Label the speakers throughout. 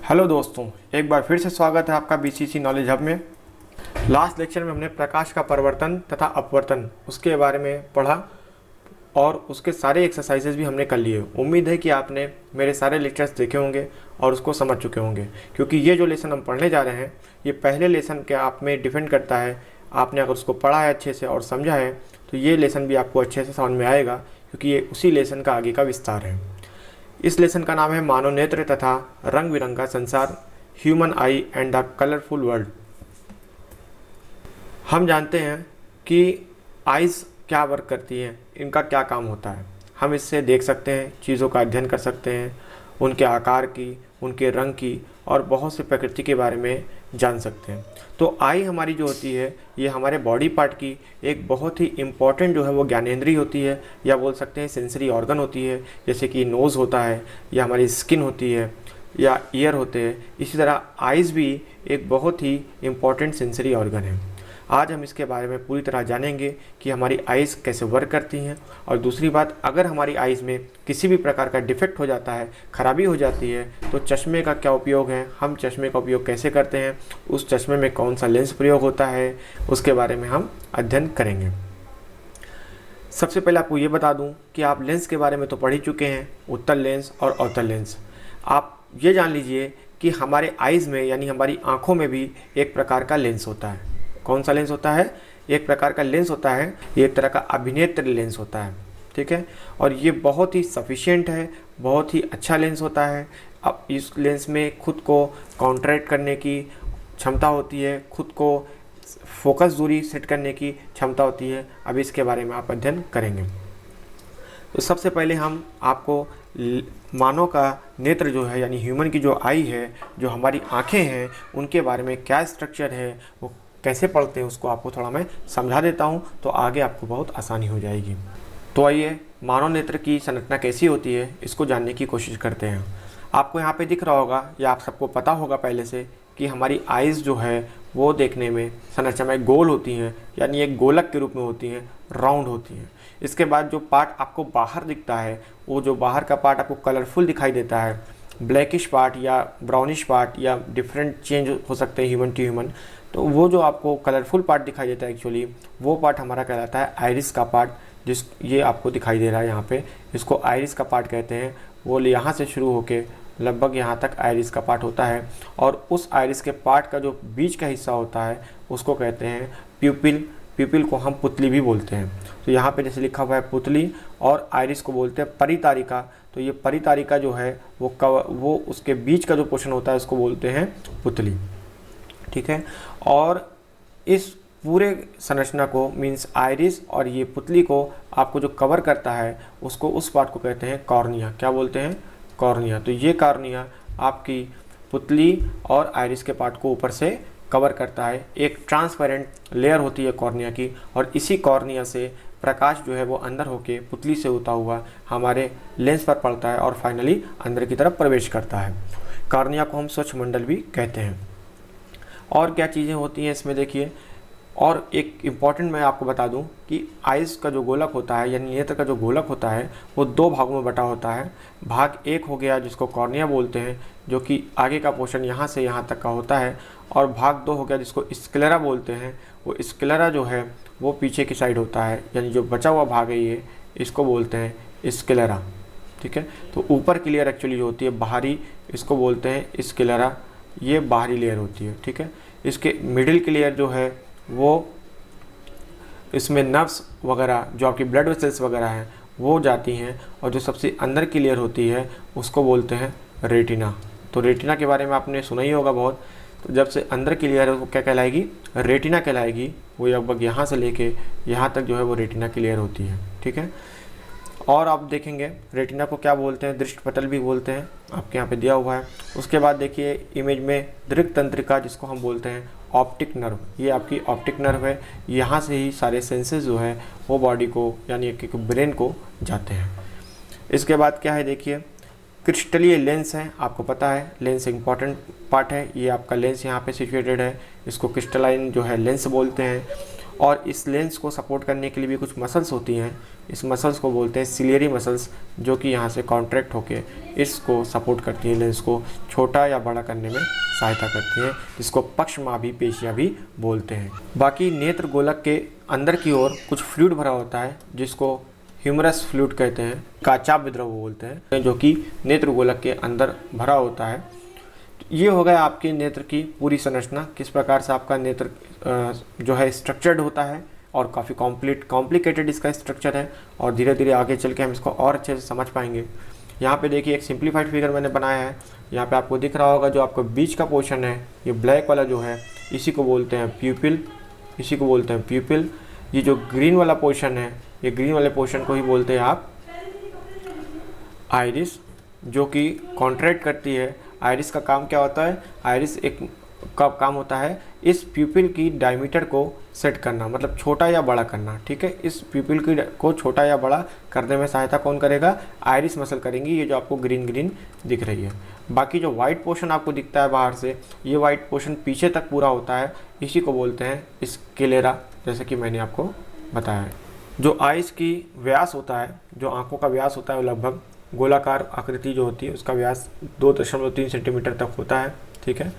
Speaker 1: Hello दोस्तों, एक बार फिर से स्वागत है आपका बीसीसी नॉलेज हब में। लास्ट लेक्चर में हमने प्रकाश का परिवर्तन तथा अपवर्तन उसके बारे में पढ़ा और उसके सारे एक्सरसाइजेज भी हमने कर लिए। उम्मीद है कि आपने मेरे सारे लेक्चर्स देखे होंगे और उसको समझ चुके होंगे, क्योंकि ये जो लेसन हम पढ़ने जा रहे हैं ये पहले लेसन के आप में डिपेंड करता है। आपने अगर उसको पढ़ा है अच्छे से और समझा है तो ये लेसन भी आपको अच्छे से समझ में आएगा, क्योंकि ये उसी लेसन का आगे का विस्तार है। इस लेसन का नाम है मानव नेत्र तथा रंग बिरंगा संसार, human I and the colourful world. हम जानते हैं कि आइज़ क्या वर्क करती हैं, इनका क्या काम होता है। हम इससे देख सकते हैं, चीज़ों का अध्ययन कर सकते हैं, उनके आकार की, उनके रंग की और बहुत से प्रकृति के बारे में जान सकते हैं। तो आई हमारी जो होती है ये हमारे बॉडी पार्ट की एक बहुत ही इम्पॉर्टेंट जो है वो ज्ञानेंद्रिय होती है, या बोल सकते हैं सेंसरी ऑर्गन होती है। जैसे कि नोज़ होता है या हमारी स्किन होती है या ईयर होते हैं, इसी तरह आइज़ भी एक बहुत ही इम्पॉर्टेंट सेंसरी ऑर्गन है। आज हम इसके बारे में पूरी तरह जानेंगे कि हमारी आइज़ कैसे वर्क करती हैं। और दूसरी बात, अगर हमारी आइज़ में किसी भी प्रकार का डिफेक्ट हो जाता है, खराबी हो जाती है, तो चश्मे का क्या उपयोग है, हम चश्मे का उपयोग कैसे करते हैं, उस चश्मे में कौन सा लेंस प्रयोग होता है, उसके बारे में हम अध्ययन करेंगे। सबसे पहले आपको ये बता दूं कि आप लेंस के बारे में तो पढ़ ही चुके हैं, उत्तल लेंस और अवतल लेंस। आप ये जान लीजिए कि हमारे आइज़ में यानी हमारी आँखों में भी एक प्रकार का लेंस होता है। कौन सा लेंस होता है? एक प्रकार का लेंस होता है, ये एक तरह का अभिनेत्र लेंस होता है, ठीक है। और ये बहुत ही सफिशिएंट है, बहुत ही अच्छा लेंस होता है। अब इस लेंस में खुद को कॉन्ट्रैक्ट करने की क्षमता होती है, खुद को फोकस दूरी सेट करने की क्षमता होती है। अब इसके बारे में आप अध्ययन करेंगे। तो सबसे पहले हम आपको मानव का नेत्र जो है यानी ह्यूमन की जो आई है, जो हमारी आँखें हैं, उनके बारे में क्या स्ट्रक्चर है, वो कैसे पढ़ते हैं, उसको आपको थोड़ा मैं समझा देता हूँ, तो आगे आपको बहुत आसानी हो जाएगी। तो आइए मानव नेत्र की संरचना कैसी होती है इसको जानने की कोशिश करते हैं। आपको यहाँ पे दिख रहा होगा या आप सबको पता होगा पहले से कि हमारी आइज़ जो है वो देखने में संरचना में गोल होती हैं, यानी एक गोलक के रूप में होती हैं, राउंड होती हैं। इसके बाद जो पार्ट आपको बाहर दिखता है, वो जो बाहर का पार्ट आपको कलरफुल दिखाई देता है, ब्लैकिश पार्ट या ब्राउनिश पार्ट या डिफरेंट चेंज हो सकते हैं ह्यूमन टू ह्यूमन, तो वो जो आपको कलरफुल पार्ट दिखाई देता है एक्चुअली वो पार्ट हमारा कहलाता है आइरिस का पार्ट। ये आपको दिखाई दे रहा है यहाँ पे, इसको आइरिस का पार्ट कहते हैं। वो यहाँ से शुरू होके लगभग यहाँ तक आइरिस का पार्ट होता है, और उस आइरिस के पार्ट का जो बीच का हिस्सा होता है उसको कहते हैं प्यूपिल। प्यूपिल को हम पुतली भी बोलते हैं। तो यहाँ पे जैसे लिखा हुआ है पुतली, और आइरिस को बोलते हैं परितारिका। तो ये परितारिका जो है वो उसके बीच का जो पोर्शन होता है उसको बोलते हैं पुतली, ठीक है। और इस पूरे संरचना को मीन्स आइरिस और ये पुतली को आपको जो कवर करता है उसको, उस पार्ट को कहते हैं कॉर्निया। क्या बोलते हैं? कॉर्निया। तो ये कॉर्निया आपकी पुतली और आइरिस के पार्ट को ऊपर से कवर करता है। एक ट्रांसपेरेंट लेयर होती है कॉर्निया की, और इसी कॉर्निया से प्रकाश जो है वो अंदर होके पुतली से होता हुआ हमारे लेंस पर पड़ता है और फाइनली अंदर की तरफ प्रवेश करता है। कॉर्निया को हम स्वच्छ मंडल भी कहते हैं। और क्या चीज़ें होती हैं इसमें देखिए, और एक इम्पॉर्टेंट मैं आपको बता दूं कि आइज़ का जो गोलक होता है यानी नेत्र का जो गोलक होता है वो दो भागों में बटा होता है। भाग एक हो गया जिसको कॉर्निया बोलते हैं, जो कि आगे का पोर्शन यहाँ से यहाँ तक का होता है, और भाग दो हो गया जिसको स्क्लेरा बोलते हैं। वो स्क्लेरा जो है वो पीछे की साइड होता है, यानी जो बचा हुआ भाग है ये, इसको बोलते हैं स्क्लेरा, ठीक है। तो ऊपर की लेयर एक्चुअली जो होती है बाहरी, इसको बोलते हैं स्क्लेरा, ये बाहरी लेयर होती है, ठीक है। इसके मिडिल की लेयर जो है वो, इसमें नर्व्स वगैरह जो आपकी ब्लड वेसल्स वगैरह हैं वो जाती हैं, और जो सबसे अंदर की लेयर होती है उसको बोलते हैं रेटिना। तो रेटिना के बारे में आपने सुना ही होगा बहुत। तो जब से अंदर की लेयर है वो क्या कहलाएगी? रेटिना कहलाएगी। वो लगभग यहाँ से लेके यहाँ तक जो है वो रेटिना की लेयर होती है, ठीक है। और आप देखेंगे रेटिना को क्या बोलते हैं? दृष्टिपटल भी बोलते हैं, आपके यहाँ पे दिया हुआ है। उसके बाद देखिए इमेज में दृक् तंत्रिका, जिसको हम बोलते हैं ऑप्टिक नर्व, ये आपकी ऑप्टिक नर्व है। यहाँ से ही सारे सेंसेस जो है वो बॉडी को यानी एक ब्रेन को जाते हैं। इसके बाद क्या है देखिए, क्रिस्टलीय लेंस है। आपको पता है लेंस इंपॉर्टेंट पार्ट है। ये आपका लेंस यहाँ पे सिचुएटेड है, इसको क्रिस्टलाइन जो है लेंस बोलते हैं। और इस लेंस को सपोर्ट करने के लिए भी कुछ मसल्स होती हैं। इस मसल्स को बोलते हैं सिलियरी मसल्स, जो कि यहाँ से कॉन्ट्रैक्ट होके इसको सपोर्ट करती है, लेंस को छोटा या बड़ा करने में सहायता करती हैं, जिसको पक्षमाभी पेशियाँ भी बोलते हैं। बाकी नेत्र गोलक के अंदर की ओर कुछ फ्लूइड भरा होता है, जिसको ह्यूमरस फ्लूइड कहते हैं, काचाभ द्रव बोलते हैं, जो कि नेत्र गोलक के अंदर भरा होता है। ये हो गया आपके नेत्र की पूरी संरचना, किस प्रकार से आपका नेत्र जो है स्ट्रक्चर्ड होता है, और काफ़ी कॉम्प्लिकेटेड इसका स्ट्रक्चर है, और धीरे धीरे आगे चल के हम इसको और अच्छे से समझ पाएंगे। यहाँ पे देखिए एक सिंप्लीफाइड फिगर मैंने बनाया है। यहाँ पे आपको दिख रहा होगा जो आपका बीच का पोर्शन है, ये ब्लैक वाला जो है, इसी को बोलते हैं प्यूपिल, इसी को बोलते हैं प्यूपिल। ये जो ग्रीन वाला पोर्शन है, ये ग्रीन वाले पोर्शन को ही बोलते हैं आप आइरिस, जो कि कॉन्ट्रैक्ट करती है। आइरिस का काम क्या होता है? आइरिस का काम होता है इस प्यूपिल की डायमीटर को सेट करना, मतलब छोटा या बड़ा करना। ठीक है, इस प्यूपिल को छोटा या बड़ा करने में सहायता कौन करेगा? आइरिस मसल करेंगी, ये जो आपको ग्रीन ग्रीन दिख रही है। बाकी जो वाइट पोर्शन आपको दिखता है बाहर से, ये वाइट पोर्शन पीछे तक पूरा होता है, इसी को बोलते हैं स्क्लेरा, जैसे कि मैंने आपको बताया है। जो आइस की व्यास होता है, जो आँखों का व्यास होता है, वो लगभग गोलाकार आकृति जो होती है उसका व्यास 2.3 सेंटीमीटर तक होता है। ठीक है,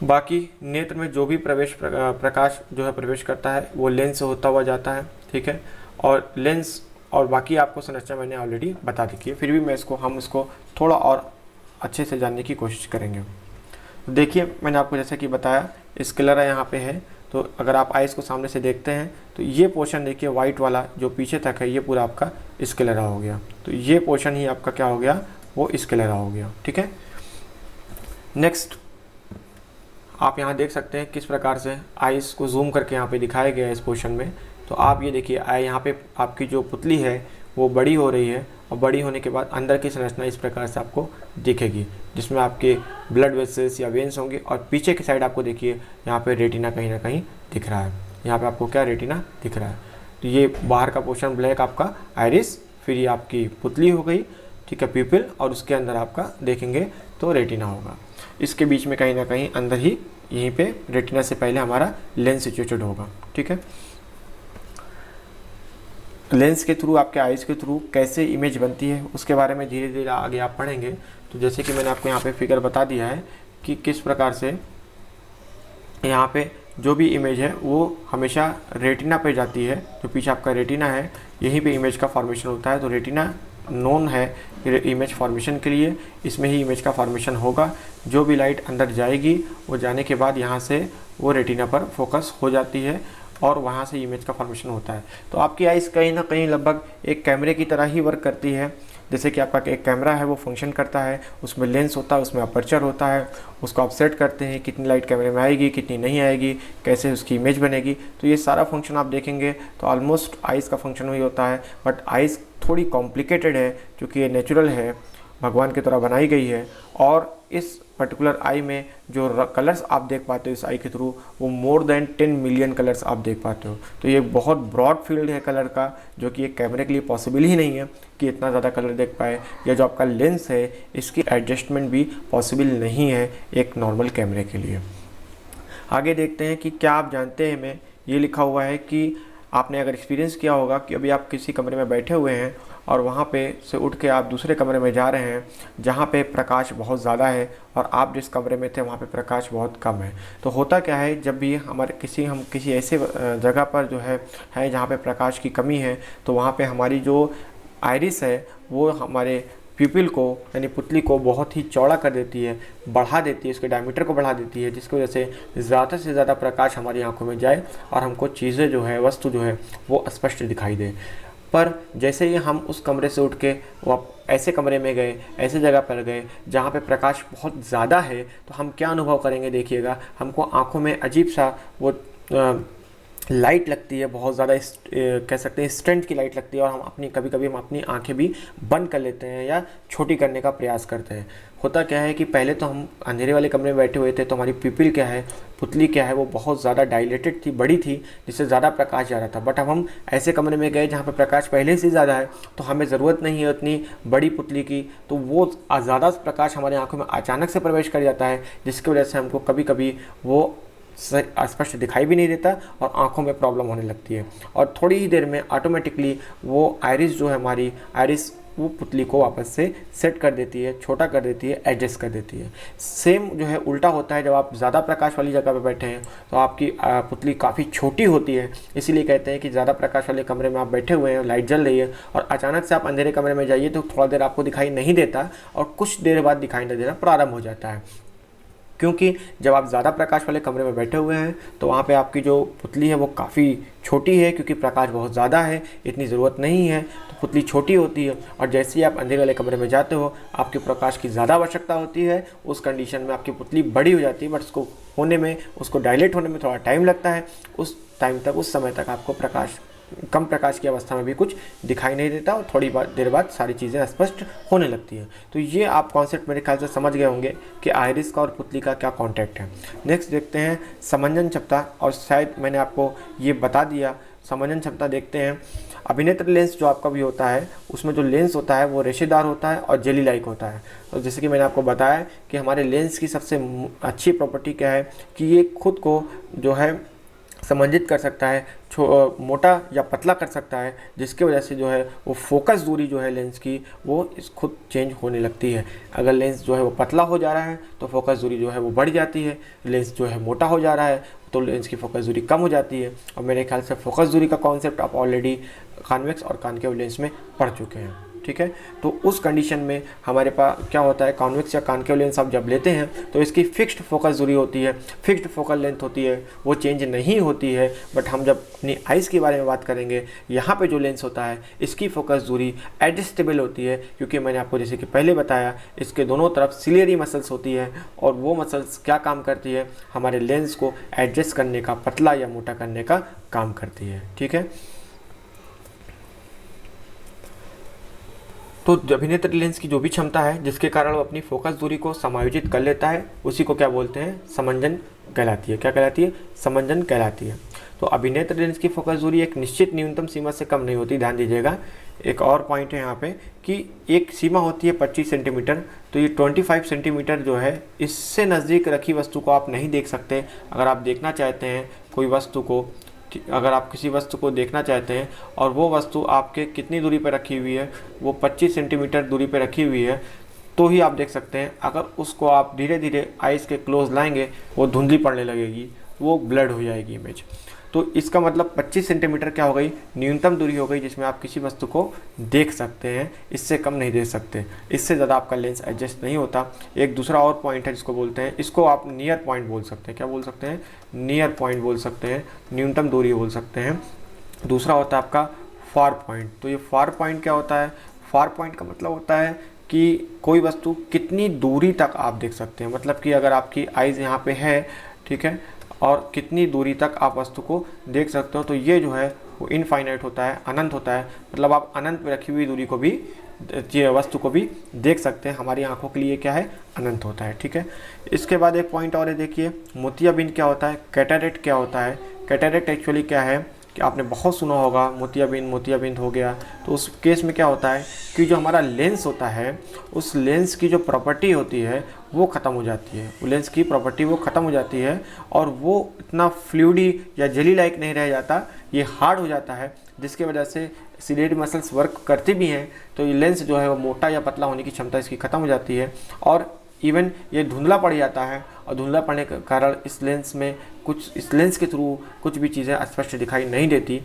Speaker 1: बाकी नेत्र में जो भी प्रकाश जो है प्रवेश करता है वो लेंस से होता हुआ जाता है। ठीक है, और लेंस और बाकी आपको संरचना मैंने ऑलरेडी बता दी है, फिर भी हम इसको थोड़ा और अच्छे से जानने की कोशिश करेंगे। देखिए मैंने आपको जैसे कि बताया स्क्लेरा यहाँ पे है, तो अगर आप आइस को सामने से देखते हैं तो ये पोर्शन देखिए वाइट वाला जो पीछे तक है, ये पूरा आपका स्क्लेरा हो गया। तो ये पोर्शन ही आपका क्या हो गया? वो स्क्लेरा हो गया। ठीक है, नेक्स्ट आप यहाँ देख सकते हैं किस प्रकार से आइस को जूम करके यहाँ पे दिखाया गया है इस पोर्शन में। तो आप ये देखिए यहाँ पे आपकी जो पुतली है वो बड़ी हो रही है, और बड़ी होने के बाद अंदर की संरचना इस प्रकार से आपको दिखेगी, जिसमें आपके ब्लड वेसल्स या वेन्स होंगे, और पीछे की साइड आपको देखिए यहाँ पे रेटिना कहीं ना कहीं दिख रहा है। यहाँ पे आपको क्या रेटिना दिख रहा है? तो ये बाहर का पोर्शन ब्लैक आपका आइरिस, फिर ये आपकी पुतली हो गई, ठीक है, प्यूपिल, और उसके अंदर आपका देखेंगे तो रेटिना होगा। इसके बीच में कहीं ना कहीं अंदर ही यहीं पे रेटिना से पहले हमारा लेंस सिचुएटेड होगा। ठीक है, लेंस के थ्रू, आपके आइज़ के थ्रू कैसे इमेज बनती है उसके बारे में धीरे धीरे आगे आप पढ़ेंगे। तो जैसे कि मैंने आपको यहाँ पे फिगर बता दिया है कि किस प्रकार से यहाँ पे जो भी इमेज है वो हमेशा रेटिना पे जाती है। जो पीछे आपका रेटिना है, यहीं पे इमेज का फॉर्मेशन होता है। तो रेटिना नोन है इमेज फॉर्मेशन के लिए, इसमें ही इमेज का फॉर्मेशन होगा। जो भी लाइट अंदर जाएगी वो जाने के बाद यहाँ से वो रेटिना पर फोकस हो जाती है, और वहाँ से इमेज का फॉर्मेशन होता है। तो आपकी आइज़ कहीं ना कहीं लगभग एक कैमरे की तरह ही वर्क करती है। जैसे कि आपका एक कैमरा है वो फंक्शन करता है, उसमें लेंस होता है, उसमें अपर्चर होता है, उसको आप सेट करते हैं कितनी लाइट कैमरे में आएगी, कितनी नहीं आएगी, कैसे उसकी इमेज बनेगी। तो ये सारा फंक्शन आप देखेंगे तो ऑलमोस्ट आइज़ का फंक्शन वही होता है। बट आइज़ थोड़ी कॉम्प्लिकेटेड है, क्योंकि ये नेचुरल है, भगवान की तरह बनाई गई है, और इस पर्टिकुलर आई में जो कलर्स आप देख पाते हो इस आई के थ्रू, वो मोर देन 10 मिलियन कलर्स आप देख पाते हो। तो ये बहुत ब्रॉड फील्ड है कलर का, जो कि एक कैमरे के लिए पॉसिबल ही नहीं है कि इतना ज़्यादा कलर देख पाए, या जो आपका लेंस है इसकी एडजस्टमेंट भी पॉसिबल नहीं है एक नॉर्मल कैमरे के लिए। आगे देखते हैं कि क्या आप जानते हैं, में ये लिखा हुआ है कि आपने अगर एक्सपीरियंस किया होगा कि अभी आप किसी कमरे में बैठे हुए हैं और वहाँ पे से उठ के आप दूसरे कमरे में जा रहे हैं जहाँ पे प्रकाश बहुत ज़्यादा है, और आप जिस कमरे में थे वहाँ पे प्रकाश बहुत कम है। तो होता क्या है, जब भी हम किसी ऐसे जगह पर जो है जहाँ पे प्रकाश की कमी है, तो वहाँ पे हमारी जो आइरिस है वो हमारे प्यूपिल को यानी पुतली को बहुत ही चौड़ा कर देती है, बढ़ा देती है, उसके डायमीटर को बढ़ा देती है, जिसकी वजह से ज़्यादा से ज़्यादा प्रकाश हमारी आंखों में जाए और हमको चीज़ें जो है, वस्तु जो है वो स्पष्ट दिखाई दे। पर जैसे ही हम उस कमरे से उठ के वो ऐसे कमरे में गए, ऐसे जगह पर गए जहाँ पे प्रकाश बहुत ज़्यादा है, तो हम क्या अनुभव करेंगे देखिएगा, हमको आँखों में अजीब सा वो लाइट लगती है, बहुत ज़्यादा कह सकते हैं स्ट्रेंथ की लाइट लगती है, और हम कभी हम अपनी आंखें भी बंद कर लेते हैं या छोटी करने का प्रयास करते हैं। होता क्या है कि पहले तो हम अंधेरे वाले कमरे में बैठे हुए थे, तो हमारी पिपिल क्या है, पुतली क्या है, वो बहुत ज़्यादा डायलेटेड थी, बड़ी थी, जिससे ज़्यादा प्रकाश जा रहा था। बट अब हम ऐसे कमरे में गए जहाँ पर प्रकाश पहले से ज़्यादा है, तो हमें ज़रूरत नहीं है उतनी बड़ी पुतली की, तो वो ज़्यादा प्रकाश हमारी आँखों में अचानक से प्रवेश कर जाता है, जिसकी वजह से हमको कभी कभी वो स्पष्ट दिखाई भी नहीं देता और आँखों में प्रॉब्लम होने लगती है। और थोड़ी ही देर में ऑटोमेटिकली वो आइरिस जो है हमारी आइरिस वो पुतली को वापस से सेट कर देती है, छोटा कर देती है, एडजस्ट कर देती है। सेम जो है उल्टा होता है, जब आप ज़्यादा प्रकाश वाली जगह पे बैठे हैं तो आपकी पुतली काफ़ी छोटी होती है। इसीलिए कहते हैं कि ज़्यादा प्रकाश वाले कमरे में आप बैठे हुए हैं, लाइट जल रही है और अचानक से आप अंधेरे कमरे में जाइए तो थोड़ा देर आपको दिखाई नहीं देता और कुछ देर बाद दिखाई नहीं देना प्रारंभ हो जाता है। क्योंकि जब आप ज़्यादा प्रकाश वाले कमरे में बैठे हुए हैं तो वहाँ पे आपकी जो पुतली है वो काफ़ी छोटी है, क्योंकि प्रकाश बहुत ज़्यादा है, इतनी ज़रूरत नहीं है, तो पुतली छोटी होती है। और जैसे ही आप अंधेरे वाले कमरे में जाते हो आपके प्रकाश की ज़्यादा आवश्यकता होती है। उस कंडीशन में आपकी पुतली बड़ी हो जाती है, बट उसको होने में, उसको डायलेट होने में थोड़ा टाइम लगता है। उस टाइम तक, उस समय तक आपको कम प्रकाश की अवस्था में भी कुछ दिखाई नहीं देता और थोड़ी देर बाद सारी चीज़ें स्पष्ट होने लगती हैं। तो ये आप कॉन्सेप्ट मेरे ख्याल से समझ गए होंगे कि आइरिस का और पुतली का क्या कॉन्टैक्ट है। नेक्स्ट देखते हैं समंजन क्षमता, और शायद मैंने आपको ये बता दिया। समंजन क्षमता देखते हैं। अभिनेत्र लेंस जो आपका भी होता है उसमें जो लेंस होता है वो रेशेदार होता है और जेली लाइक होता है। तो जैसे कि मैंने आपको बताया कि हमारे लेंस की सबसे अच्छी प्रॉपर्टी क्या है कि ये खुद को जो है समंजित कर सकता है, मोटा या पतला कर सकता है, जिसकी वजह से जो है वो फोकस दूरी जो है लेंस की वो खुद चेंज होने लगती है। अगर लेंस जो है वो पतला हो जा रहा है तो फोकस दूरी जो है वो बढ़ जाती है, लेंस जो है मोटा हो जा रहा है तो लेंस की फोकस दूरी कम हो जाती है। और मेरे ख्याल से फोकस दूरी का कॉन्सेप्ट आप ऑलरेडी कॉन्वेक्स और कॉनकेव लेंस में पढ़ चुके हैं, ठीक है। तो उस कंडीशन में हमारे पास क्या होता है, कॉन्वेक्स या कॉनकेव लेंस आप जब लेते हैं तो इसकी फिक्स्ड फोकस दूरी होती है, फिक्स्ड फोकल लेंथ होती है, वो चेंज नहीं होती है। बट हम जब अपनी आइज़ के बारे में बात करेंगे, यहाँ पे जो लेंस होता है इसकी फोकस दूरी एडजस्टेबल होती है, क्योंकि मैंने आपको जैसे कि पहले बताया इसके दोनों तरफ सिलियरी मसल्स होती है और वो मसल्स क्या काम करती है, हमारे लेंस को एडजस्ट करने का, पतला या मोटा करने का काम करती है, ठीक है। तो अभिनेत्र लेंस की जो भी क्षमता है जिसके कारण वो अपनी फोकस दूरी को समायोजित कर लेता है उसी को क्या बोलते हैं, समंजन कहलाती है। क्या कहलाती है, समंजन कहलाती है। तो अभिनेत्र लेंस की फोकस दूरी एक निश्चित न्यूनतम सीमा से कम नहीं होती, ध्यान दीजिएगा। एक और पॉइंट है यहाँ पे कि एक सीमा होती है 25 सेंटीमीटर, तो ये 25 सेंटीमीटर जो है इससे नज़दीक रखी वस्तु को आप नहीं देख सकते। अगर आप देखना चाहते हैं कोई वस्तु को, अगर आप किसी वस्तु को देखना चाहते हैं और वो वस्तु आपके कितनी दूरी पर रखी हुई है, वो 25 सेंटीमीटर दूरी पर रखी हुई है, तो ही आप देख सकते हैं। अगर उसको आप धीरे धीरे आइज़ के क्लोज लाएंगे वो धुंधली पड़ने लगेगी, वो ब्लड हो जाएगी इमेज। तो इसका मतलब 25 सेंटीमीटर क्या हो गई, न्यूनतम दूरी हो गई जिसमें आप किसी वस्तु को देख सकते हैं, इससे कम नहीं देख सकते, इससे ज़्यादा आपका लेंस एडजस्ट नहीं होता। एक दूसरा और पॉइंट है जिसको बोलते हैं, इसको आप नियर पॉइंट बोल सकते हैं। क्या बोल सकते हैं, नियर पॉइंट बोल सकते हैं, न्यूनतम दूरी बोल सकते हैं। दूसरा होता है आपका फार पॉइंट। तो ये फार पॉइंट क्या होता है, फार पॉइंट का मतलब होता है कि कोई वस्तु कितनी दूरी तक आप देख सकते हैं। मतलब कि अगर आपकी आइज़ यहाँ पे है, ठीक है, और कितनी दूरी तक आप वस्तु को देख सकते हो, तो ये जो है वो इनफाइनाइट होता है, अनंत होता है। मतलब आप अनंत में रखी हुई दूरी को भी, वस्तु को भी देख सकते हैं। हमारी आंखों के लिए क्या है, अनंत होता है, ठीक है। इसके बाद एक पॉइंट और है, देखिए मोतियाबिंद क्या होता है, कैटरेक्ट क्या होता है। कैटरेक्ट एक्चुअली क्या है कि आपने बहुत सुना होगा, मोतियाबिंद हो गया। तो उस केस में क्या होता है कि जो हमारा लेंस होता है उस लेंस की जो प्रॉपर्टी होती है वो ख़त्म हो जाती है, वो लेंस की प्रॉपर्टी वो ख़त्म हो जाती है और वो इतना फ्लूइडी या जेली लाइक नहीं रह जाता, ये हार्ड हो जाता है, जिसकी वजह से सिलियरी मसल्स वर्क करती भी हैं तो ये लेंस जो है वो मोटा या पतला होने की क्षमता इसकी ख़त्म हो जाती है और इवन ये धुंधला पड़ जाता है। और धुंधला पड़ने के कारण इस लेंस के थ्रू कुछ भी चीज़ें स्पष्ट दिखाई नहीं देती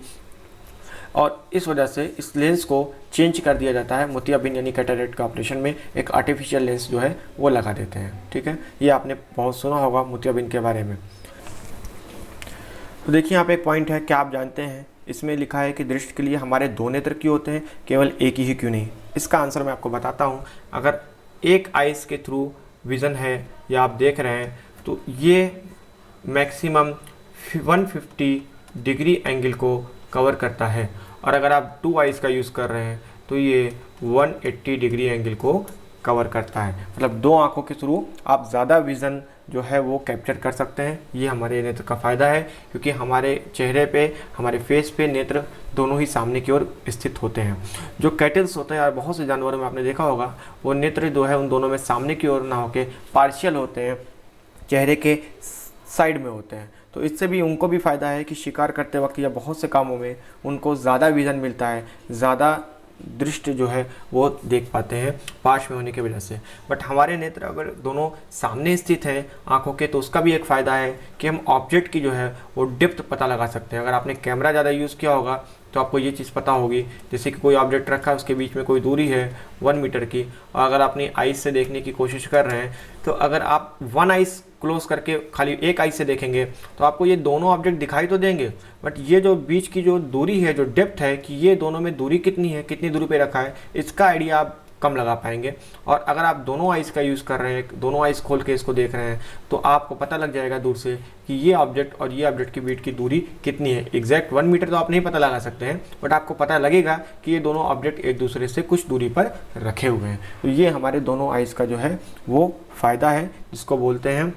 Speaker 1: और इस वजह से इस लेंस को चेंज कर दिया जाता है। मोतियाबिंद यानी कैटरेक्ट का ऑपरेशन में एक आर्टिफिशियल लेंस जो है वो लगा देते हैं, ठीक है। ये आपने बहुत सुना होगा मोतियाबिंद के बारे में। तो देखिए यहाँ पे एक पॉइंट है, क्या आप जानते हैं इसमें लिखा है कि दृष्टि के लिए हमारे दो नेत्र क्यों होते हैं, केवल एक ही क्यों नहीं। इसका आंसर मैं आपको बताता हूँ। अगर एक आइज़ के थ्रू विज़न है या आप देख रहे हैं तो ये मैक्सिमम 150 डिग्री एंगल को कवर करता है और अगर आप 2 आइज़ का यूज़ कर रहे हैं तो ये 180 डिग्री एंगल को कवर करता है। मतलब 2 आँखों के थ्रू आप ज़्यादा विज़न जो है वो कैप्चर कर सकते हैं। ये हमारे नेत्र का फ़ायदा है क्योंकि हमारे चेहरे पे, हमारे फेस पे नेत्र दोनों ही सामने की ओर स्थित होते हैं। जो कैटल्स होते हैं और बहुत से जानवरों में आपने देखा होगा वो नेत्र जो है उन दोनों में सामने की ओर ना होके पार्शियल होते हैं, चेहरे के साइड में होते हैं। तो इससे भी उनको भी फ़ायदा है कि शिकार करते वक्त या बहुत से कामों में उनको ज़्यादा विज़न मिलता है, ज़्यादा दृष्टि जो है वो देख पाते हैं पास में होने की वजह से। बट हमारे नेत्र अगर दोनों सामने स्थित है आँखों के, तो उसका भी एक फ़ायदा है कि हम ऑब्जेक्ट की जो है वो डेप्थ पता लगा सकते हैं। अगर आपने कैमरा ज़्यादा यूज़ किया होगा तो आपको ये चीज़ पता होगी, जैसे कि कोई ऑब्जेक्ट रखा है उसके बीच में कोई दूरी है 1 मीटर की, और अगर अपनी आइज़ से देखने की कोशिश कर रहे हैं तो अगर आप वन आइज़ क्लोज करके खाली एक आइज़ से देखेंगे तो आपको ये दोनों ऑब्जेक्ट दिखाई तो देंगे, बट ये जो बीच की जो दूरी है, जो डेप्थ है कि ये दोनों में दूरी कितनी है, कितनी दूरी पे रखा है, इसका आइडिया आप कम लगा पाएंगे। और अगर आप दोनों आइज़ का यूज़ कर रहे हैं, दोनों आइज़ खोल के इसको देख रहे हैं, तो आपको पता लग जाएगा दूर से कि ये ऑब्जेक्ट और ये ऑब्जेक्ट के बीच की दूरी कितनी है। एग्जैक्ट 1 मीटर तो आप नहीं पता लगा सकते हैं, बट आपको पता लगेगा कि ये दोनों ऑब्जेक्ट एक दूसरे से कुछ दूरी पर रखे हुए हैं। तो ये हमारे दोनों आइज़ का जो है वो फ़ायदा है, जिसको बोलते हैं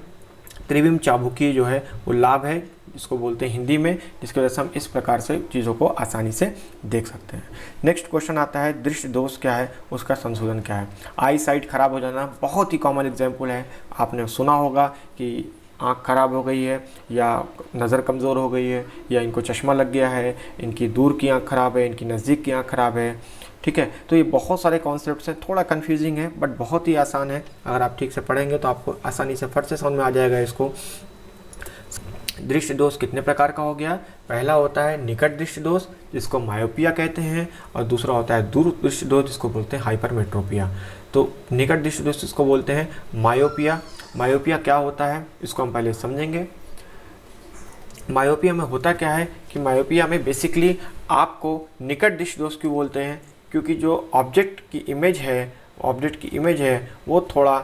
Speaker 1: त्रिविम चाबुकी जो है वो लाभ है, जिसको बोलते हैं हिंदी में, जिसकी वजह से हम इस प्रकार से चीज़ों को आसानी से देख सकते हैं। नेक्स्ट क्वेश्चन आता है दृष्टि दोष क्या है, उसका संशोधन क्या है। आई साइट खराब हो जाना बहुत ही कॉमन एग्जाम्पल है, आपने सुना होगा कि आँख खराब हो गई है, या नज़र कमज़ोर हो गई है, या इनको चश्मा लग गया है, इनकी दूर की आँख खराब है, इनकी नज़दीक की आँख खराब है। ठीक है, तो ये बहुत सारे कॉन्सेप्ट्स हैं, थोड़ा कंफ्यूजिंग है बट बहुत ही आसान है। अगर आप ठीक से पढ़ेंगे तो आपको आसानी से फट से समझ में आ जाएगा इसको। दृष्टि दोष कितने प्रकार का हो गया। पहला होता है निकट दृष्टि दोष, जिसको मायोपिया कहते हैं, और दूसरा होता है दूर दृष्टि दोष, जिसको बोलते हैं हाइपरमेट्रोपिया। तो निकट दृष्टि दोष जिसको बोलते हैं मायोपिया। मायोपिया क्या होता है इसको हम पहले समझेंगे। मायोपिया में होता क्या है कि मायोपिया में बेसिकली आपको निकट दृष्टि दोष क्यों बोलते हैं, क्योंकि जो ऑब्जेक्ट की इमेज है वो थोड़ा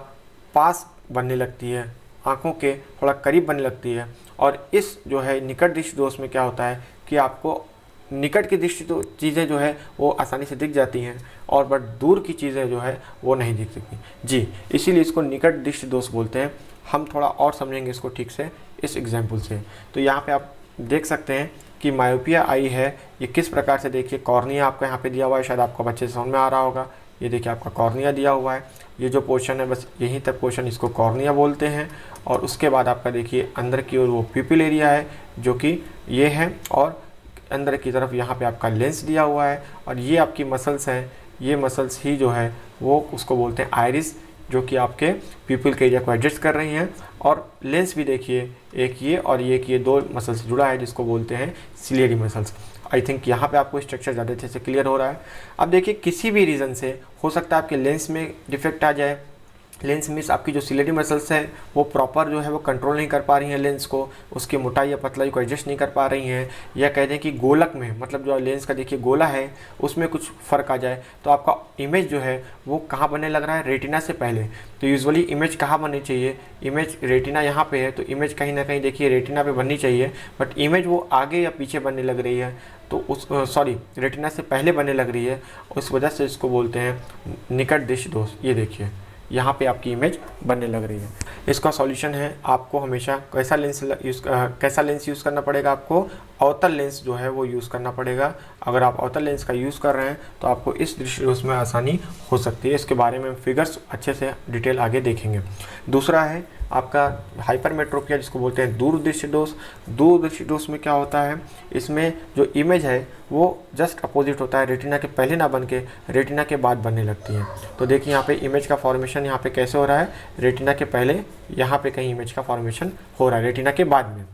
Speaker 1: पास बनने लगती है, आँखों के थोड़ा करीब बनने लगती है। और इस जो है निकट दृष्टि दोष में क्या होता है कि आपको निकट की दृष्टि तो चीज़ें जो है वो आसानी से दिख जाती हैं, और बट दूर की चीज़ें जो है वो नहीं दिख सकती जी, इसीलिए इसको निकट दृष्टि दोष बोलते हैं। हम थोड़ा और समझेंगे इसको ठीक से इस एग्जाम्पल से। तो यहाँ पे आप देख सकते हैं कि मायोपिया आई है, ये किस प्रकार से, देखिए कॉर्निया आपका यहाँ पे दिया हुआ है, शायद आपको बच्चे से समझ में आ रहा होगा। ये देखिए आपका कॉर्निया दिया हुआ है, ये जो पोर्शन है बस यहीं तक पोर्शन इसको कॉर्निया बोलते हैं। और उसके बाद आपका देखिए अंदर की ओर वो पिपिल एरिया है जो कि ये है, और अंदर की तरफ यहाँ पे आपका लेंस दिया हुआ है, और ये आपकी मसल्स हैं, ये मसल्स ही जो है वो उसको बोलते हैं आइरिस, जो कि आपके पिपिल के एरिया को एडजस्ट कर रही हैं। और लेंस भी देखिए एक ये और ये दो मसल से जुड़ा है, जिसको बोलते हैं सिलियरी मसल्स। आई थिंक यहाँ पे आपको स्ट्रक्चर ज़्यादा अच्छे से क्लियर हो रहा है। अब देखिए किसी भी रीज़न से हो सकता है आपके लेंस में डिफेक्ट आ जाए। लेंस मीन्स आपकी जो सिलेरी मसल्स हैं वो प्रॉपर जो है वो कंट्रोल नहीं कर पा रही हैं लेंस को, उसकी मोटाई या पतलाई को एडजस्ट नहीं कर पा रही हैं, या कह दें कि गोलक में, मतलब जो लेंस का देखिए गोला है उसमें कुछ फ़र्क आ जाए, तो आपका इमेज जो है वो कहाँ बनने लग रहा है, रेटिना से पहले। तो यूजुअली इमेज कहाँ बननी चाहिए, इमेज रेटिना यहाँ पे है, तो इमेज कहीं ना कहीं देखिए रेटिना पे बननी चाहिए, बट इमेज वो आगे या पीछे बनने लग रही है, तो उस रेटिना से पहले बनने लग रही है, उस वजह से इसको बोलते हैं निकट दृष्टि दोष। ये देखिए यहाँ पे आपकी इमेज बनने लग रही है। इसका सॉल्यूशन है, आपको हमेशा कैसा लेंस यूज़ करना पड़ेगा, आपको अवतल लेंस जो है वो यूज़ करना पड़ेगा। अगर आप अवतल लेंस का यूज़ कर रहे हैं तो आपको इस दृष्टि दोष में आसानी हो सकती है। इसके बारे में फिगर्स अच्छे से डिटेल आगे देखेंगे। दूसरा है आपका हाइपरमेट्रोपिया, जिसको बोलते हैं दूर दृष्टि दोष। दूर दृष्टि दोष में क्या होता है, इसमें जो इमेज है वो जस्ट अपोजिट होता है, रेटिना के पहले ना बन के रेटिना के बाद बनने लगती है। तो देखिए यहाँ पे इमेज का फॉर्मेशन यहाँ पे कैसे हो रहा है, रेटिना के पहले यहाँ पे कहीं इमेज का फॉर्मेशन हो रहा है, रेटिना के बाद में।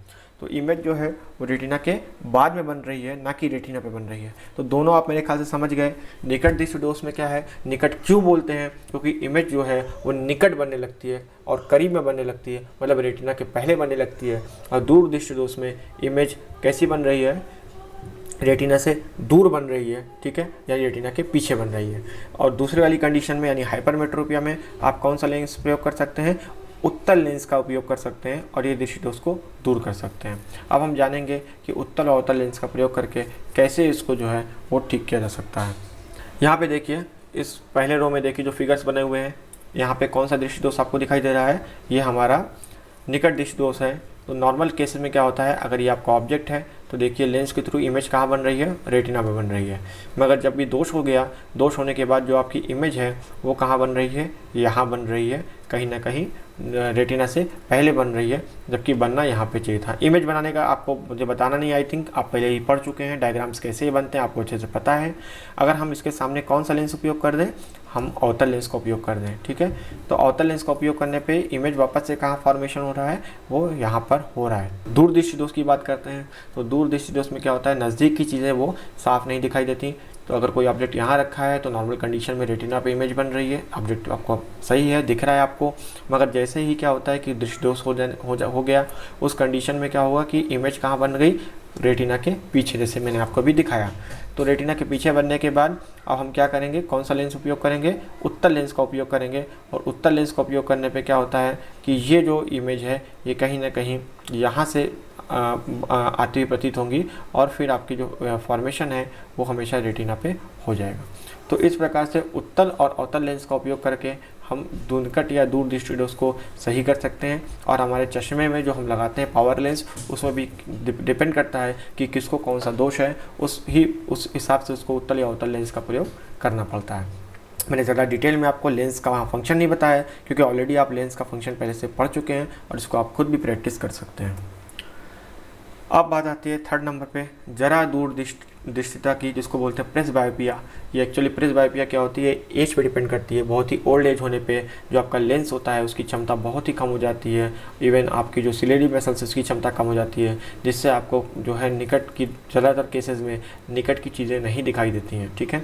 Speaker 1: तो इमेज जो है वो रेटिना के बाद में बन रही है, ना कि रेटिना पे बन रही है। तो दोनों आप मेरे ख्याल से समझ गए। निकट दृष्टि दोष में क्या है, निकट क्यों बोलते हैं, क्योंकि इमेज जो है वो निकट बनने लगती है और करीब में बनने लगती है, मतलब रेटिना के पहले बनने लगती है। और दूर दृष्टि दोष में इमेज कैसी बन रही है, रेटिना से दूर बन रही है, ठीक है, यानी रेटिना के पीछे बन रही है। और दूसरी वाली कंडीशन में यानी हाइपरमेट्रोपिया में आप कौन सा लेंस प्रयोग कर सकते हैं, उत्तल लेंस का उपयोग कर सकते हैं, और ये दृष्टि दोष को दूर कर सकते हैं। अब हम जानेंगे कि उत्तल और अवतल लेंस का प्रयोग करके कैसे इसको जो है वो ठीक किया जा सकता है। यहाँ पे देखिए इस पहले रो में देखिए जो फिगर्स बने हुए हैं, यहाँ पे कौन सा दृष्टि दोष आपको दिखाई दे रहा है, ये हमारा निकट दृष्टि दोष है। तो नॉर्मल केसेस में क्या होता है, अगर ये आपका ऑब्जेक्ट है तो देखिए लेंस के थ्रू इमेज कहाँ बन रही है, रेटिना पे बन रही है। मगर जब भी दोष हो गया, दोष होने के बाद जो आपकी इमेज है वो कहाँ बन रही है, यहाँ बन रही है, कहीं ना कहीं रेटिना से पहले बन रही है, जबकि बनना यहाँ पे चाहिए था। इमेज बनाने का आपको मुझे बताना नहीं, आई थिंक आप पहले ही पढ़ चुके हैं, डायग्राम्स कैसे बनते हैं आपको अच्छे से पता है। अगर हम इसके सामने कौन सा लेंस उपयोग कर दें, हम अवतल लेंस का उपयोग कर दें, ठीक है। तो अवतल लेंस का उपयोग करने पे इमेज वापस से कहाँ फॉर्मेशन हो रहा है, वो यहाँ पर हो रहा है। दूरदृष्टि दोष की बात करते हैं, तो दूरदृष्टि दोष में क्या होता है, नज़दीक की चीज़ें वो साफ नहीं दिखाई देती। तो अगर कोई ऑब्जेक्ट यहाँ रखा है तो नॉर्मल कंडीशन में रेटिना पे इमेज बन रही है, ऑब्जेक्ट आपको सही है, दिख रहा है आपको। मगर जैसे ही क्या होता है कि दृष्टि दोष हो गया, उस कंडीशन में क्या होगा कि इमेज कहाँ बन गई, रेटिना के पीछे, जैसे मैंने आपको अभी दिखाया। तो रेटिना के पीछे बनने के बाद अब हम क्या करेंगे, कौन सा लेंस उपयोग करेंगे, उत्तल लेंस का उपयोग करेंगे। और उत्तल लेंस का उपयोग करने पे क्या होता है कि ये जो इमेज है ये कहीं ना कहीं यहाँ से आती हुई प्रतीत होंगी और फिर आपकी जो फॉर्मेशन है वो हमेशा रेटिना पे हो जाएगा। तो इस प्रकार से उत्तल और अवतल लेंस का उपयोग करके हम दूरकट या दूर दृष्टि दोष को सही कर सकते हैं। और हमारे चश्मे में जो हम लगाते हैं पावर लेंस, उसमें भी डिपेंड करता है कि किसको कौन सा दोष है, उस हिसाब से उसको उत्तल या अवतल लेंस का प्रयोग करना पड़ता है। मैंने ज़्यादा डिटेल में आपको लेंस का वहाँ फंक्शन नहीं बताया, क्योंकि ऑलरेडी आप लेंस का फंक्शन पहले से पढ़ चुके हैं और इसको आप खुद भी प्रैक्टिस कर सकते हैं। अब बात आती है थर्ड नंबर पे, जरा दूर दृष्टिता की, जिसको बोलते हैं प्रेस बायोपिया। ये एक्चुअली प्रेस बायोपिया क्या होती है, एज पे डिपेंड करती है। बहुत ही ओल्ड एज होने पे जो आपका लेंस होता है उसकी क्षमता बहुत ही कम हो जाती है। इवन आपकी जो सिलेरी वेसल्स उसकी क्षमता कम हो जाती है, जिससे आपको जो है निकट की, ज़्यादातर केसेस में निकट की चीज़ें नहीं दिखाई देती हैं, ठीक है।